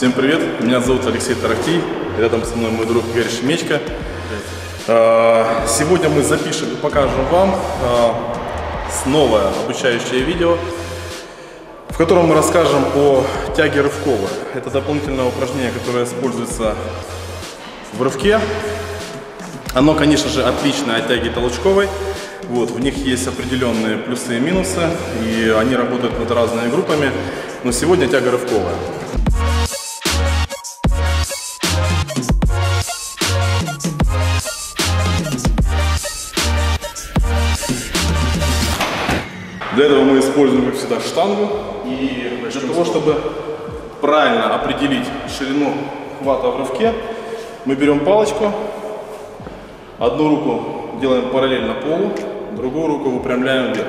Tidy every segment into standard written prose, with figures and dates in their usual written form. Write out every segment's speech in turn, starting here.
Всем привет, меня зовут Алексей Тарахтий, рядом со мной мой друг Игорь Шемечко. Сегодня мы запишем и покажем вам новое обучающее видео, в котором мы расскажем о тяге рывковой. Это дополнительное упражнение, которое используется в рывке. Оно, конечно же, отличное от тяги толчковой. Вот, в них есть определенные плюсы и минусы, и они работают над разными группами. Но сегодня тяга рывковая. Для этого мы используем, как всегда, штангу. И для того, чтобы правильно определить ширину хвата в рывке, мы берем палочку, одну руку делаем параллельно полу, другую руку выпрямляем вверх.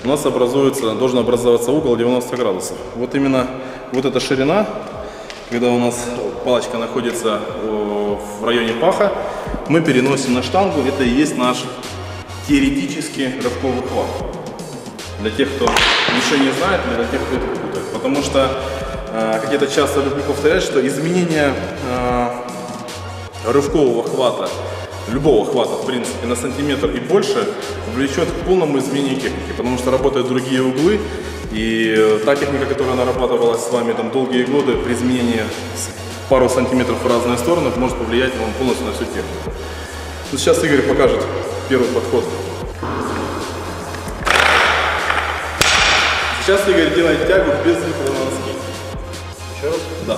У нас должен образоваться угол 90 градусов. Вот именно вот эта ширина, когда у нас палочка находится в районе паха, мы переносим на штангу. Это и есть наш теоретический рывковый хват. Для тех, кто ничего не знает, или для тех, кто это путает. Потому что, как я это часто люблю повторять, что изменение рывкового хвата, любого хвата, в принципе, на сантиметр и больше, влечет к полному изменению техники. Потому что работают другие углы, и та техника, которая нарабатывалась с вами там долгие годы, при изменении пару сантиметров в разные стороны, может повлиять вам полностью на всю технику. Ну, сейчас Игорь покажет первый подход. Сейчас Игорь делает тягу без выхода на носки. Еще раз? Да.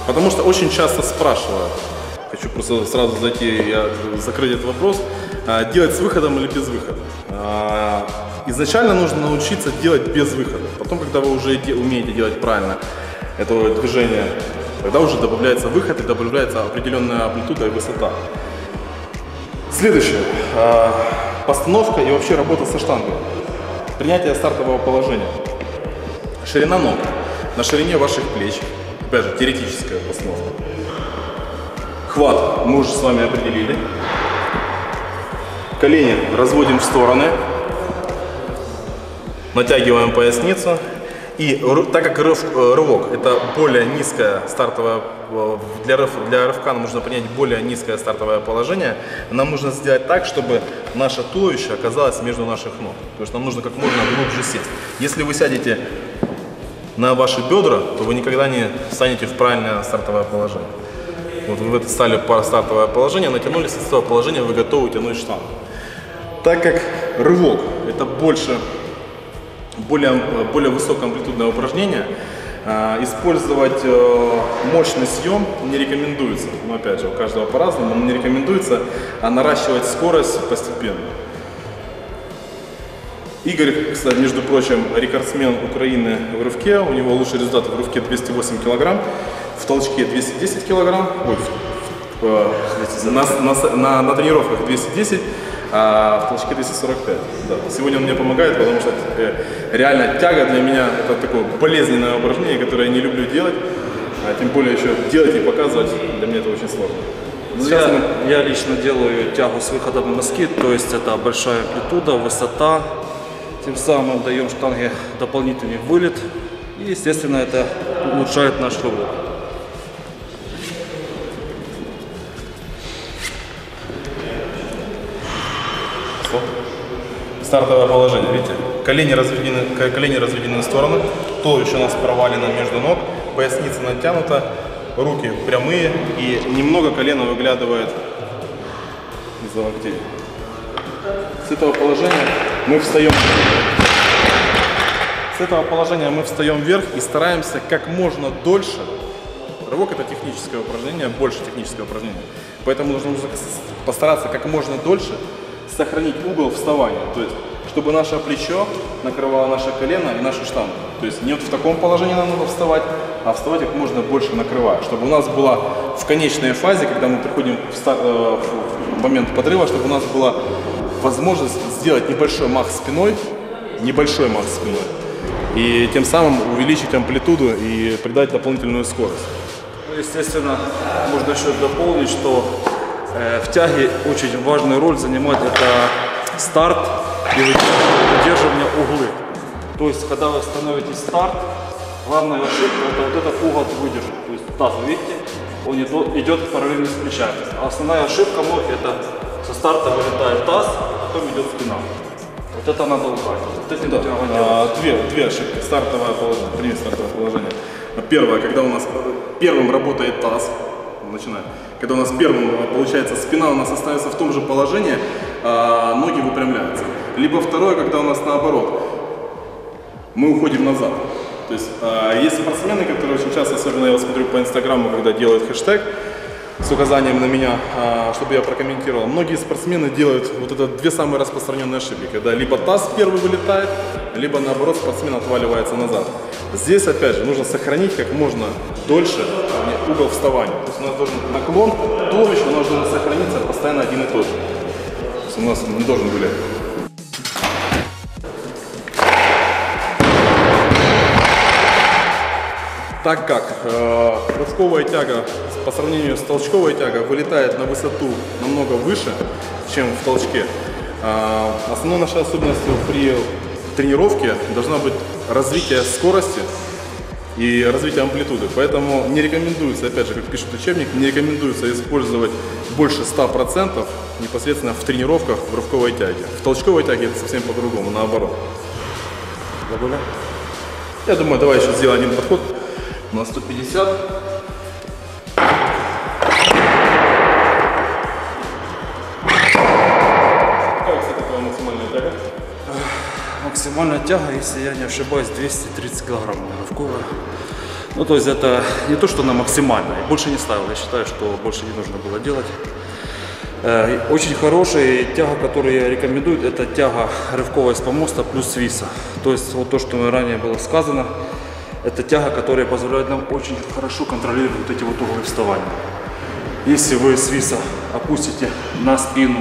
Потому что очень часто спрашивают, хочу просто сразу закрыть этот вопрос, делать с выходом или без выхода. Изначально нужно научиться делать без выхода. Потом, когда вы уже умеете делать правильно это движение, тогда уже добавляется выход и добавляется определенная амплитуда и высота. Следующее. Постановка и вообще работа со штангой. Принятие стартового положения. Ширина ног на ширине ваших плеч. Опять же, теоретическая постановка. Хват мы уже с вами определили. Колени разводим в стороны. Натягиваем поясницу. И так как рывок это более низкое стартовое, для рывка нам нужно принять более низкое стартовое положение, нам нужно сделать так, чтобы наше туловище оказалось между наших ног. То есть нам нужно как можно глубже сесть. Если вы сядете на ваши бедра, то вы никогда не встанете в правильное стартовое положение. Вот вы встали в стартовое положение, натянулись с этого положения, вы готовы тянуть штангу. Так как рывок это более высокоамплитудное упражнение, использовать мощный съем не рекомендуется. Но опять же, у каждого по-разному, но не рекомендуется, а наращивать скорость постепенно. Игорь, кстати, между прочим, рекордсмен Украины в рывке. У него лучший результат в рывке 208 килограмм, в толчке 210 килограмм, на тренировках 210. А в толчке 245. Да. Сегодня он мне помогает, потому что реально тяга для меня это такое болезненное упражнение, которое я не люблю делать, а тем более еще делать и показывать, для меня это очень сложно. Я лично делаю тягу с выходом на носки, то есть это большая амплитуда, высота, тем самым даем штанге дополнительный вылет и, естественно, это улучшает наш рывок. Стартовое положение, видите, колени разведены в стороны, туловище у нас провалено между ног, поясница натянута, руки прямые и немного колено выглядывает из-за локтей. С этого положения мы встаем вверх и стараемся как можно дольше. Рывок это техническое упражнение, больше техническое упражнение, поэтому нужно постараться как можно дольше сохранить угол вставания, то есть чтобы наше плечо накрывало наше колено и нашу штангу. То есть не вот в таком положении нам надо вставать, а вставать как можно больше накрывая, чтобы у нас была в конечной фазе, когда мы приходим в момент подрыва, чтобы у нас была возможность сделать небольшой мах спиной, и тем самым увеличить амплитуду и придать дополнительную скорость. Естественно, можно еще дополнить, что в тяге очень важную роль занимает это старт и выдерживание углы. То есть, когда вы становите старт, главная ошибка — это вот этот угол выдержать. То есть таз, видите, он идет параллельно с плечами. А основная ошибка ног — это со старта вылетает таз, а потом идет спина. Вот это надо убрать. Вот это две ошибки. Стартовое положение, пример стартовое положение. Первое, когда у нас первым работает таз, начинаем. Когда у нас первым получается спина у нас остается в том же положении, а ноги выпрямляются. Либо второе, когда у нас наоборот, мы уходим назад. То есть есть спортсмены, которые очень часто, особенно я смотрю по инстаграму, когда делают хэштег с указанием на меня, чтобы я прокомментировал. Многие спортсмены делают вот это две самые распространенные ошибки, когда либо таз первый вылетает, либо наоборот спортсмен отваливается назад. Здесь опять же нужно сохранить как можно дольше угол вставания. То есть у нас должен наклон туловища, у нас должен сохраниться постоянно один и тот же. То есть у нас не должен гулять. Так как прыжковая тяга по сравнению с толчковой тягой вылетает на высоту намного выше, чем в толчке, основной нашей особенностью при тренировке должна быть развитие скорости и развитие амплитуды. Поэтому не рекомендуется, опять же, как пишет учебник, не рекомендуется использовать больше 100% непосредственно в тренировках в рывковой тяге. В толчковой тяге это совсем по-другому, наоборот. Забыли? Я думаю, давай еще сделаем один подход. На 150. Какая, кстати, твоя максимальная тяга? Максимальная тяга, если я не ошибаюсь, 230 килограмм рывковая. Ну, то есть это не то, что она максимальная. Больше не ставил. Я считаю, что больше не нужно было делать. Очень хорошая тяга, которую я рекомендую, это тяга рывковая с помоста плюс свиса. То есть вот то, что ранее было сказано. Это тяга, которая позволяет нам очень хорошо контролировать вот эти вот углы вставания. Если вы с виса опустите на спину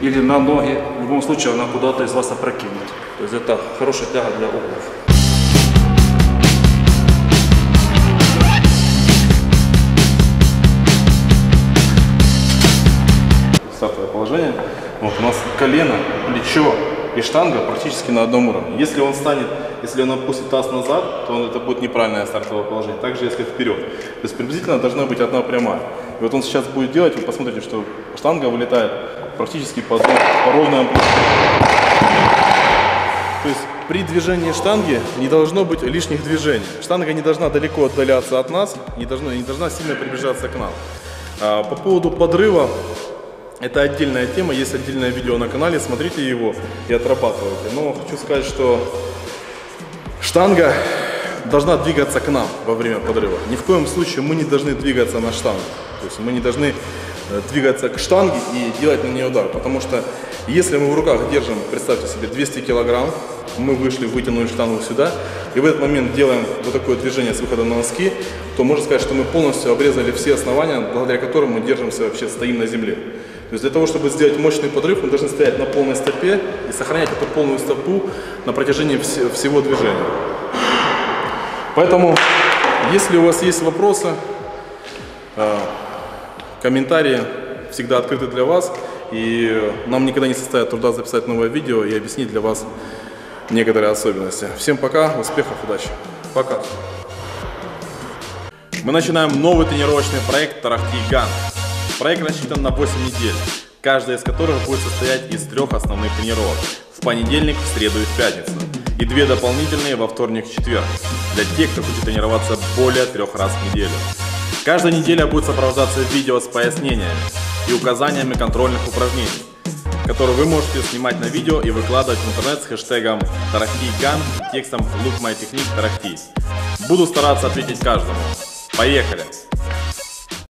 или на ноги, в любом случае она куда-то из вас опрокинет. То есть это хорошая тяга для углов. Стартовое положение. Вот у нас колено, плечо и штанга практически на одном уровне. Если он опустит таз назад, то это будет неправильное стартовое положение. Также если вперед. То есть приблизительно должна быть одна прямая. И вот он сейчас будет делать, вы посмотрите, что штанга вылетает практически по ровной амплитуде. То есть при движении штанги не должно быть лишних движений. Штанга не должна далеко отдаляться от нас, не должна сильно приближаться к нам. По поводу подрыва. Это отдельная тема, есть отдельное видео на канале, смотрите его и отрабатывайте. Но хочу сказать, что штанга должна двигаться к нам во время подрыва. Ни в коем случае мы не должны двигаться на штангу. То есть мы не должны двигаться к штанге и делать на нее удар. Потому что если мы в руках держим, представьте себе, 200 килограмм, мы вытянули штангу сюда, и в этот момент делаем вот такое движение с выходом на носки, то можно сказать, что мы полностью обрезали все основания, благодаря которым мы держимся, вообще стоим на земле. То есть для того, чтобы сделать мощный подрыв, мы должны стоять на полной стопе и сохранять эту полную стопу на протяжении всего движения. Поэтому, если у вас есть вопросы, комментарии всегда открыты для вас. И нам никогда не составит труда записать новое видео и объяснить для вас некоторые особенности. Всем пока, успехов, удачи. Пока. Мы начинаем новый тренировочный проект Тарахти Ган. Проект рассчитан на 8 недель, каждая из которых будет состоять из 3 основных тренировок в понедельник, в среду и в пятницу, и 2 дополнительные во вторник и четверг, для тех, кто хочет тренироваться более 3 раз в неделю. Каждая неделя будет сопровождаться видео с пояснениями и указаниями контрольных упражнений, которые вы можете снимать на видео и выкладывать в интернет с хэштегом TarahtiGan и текстом Look My Technique Tarahti. Буду стараться ответить каждому. Поехали!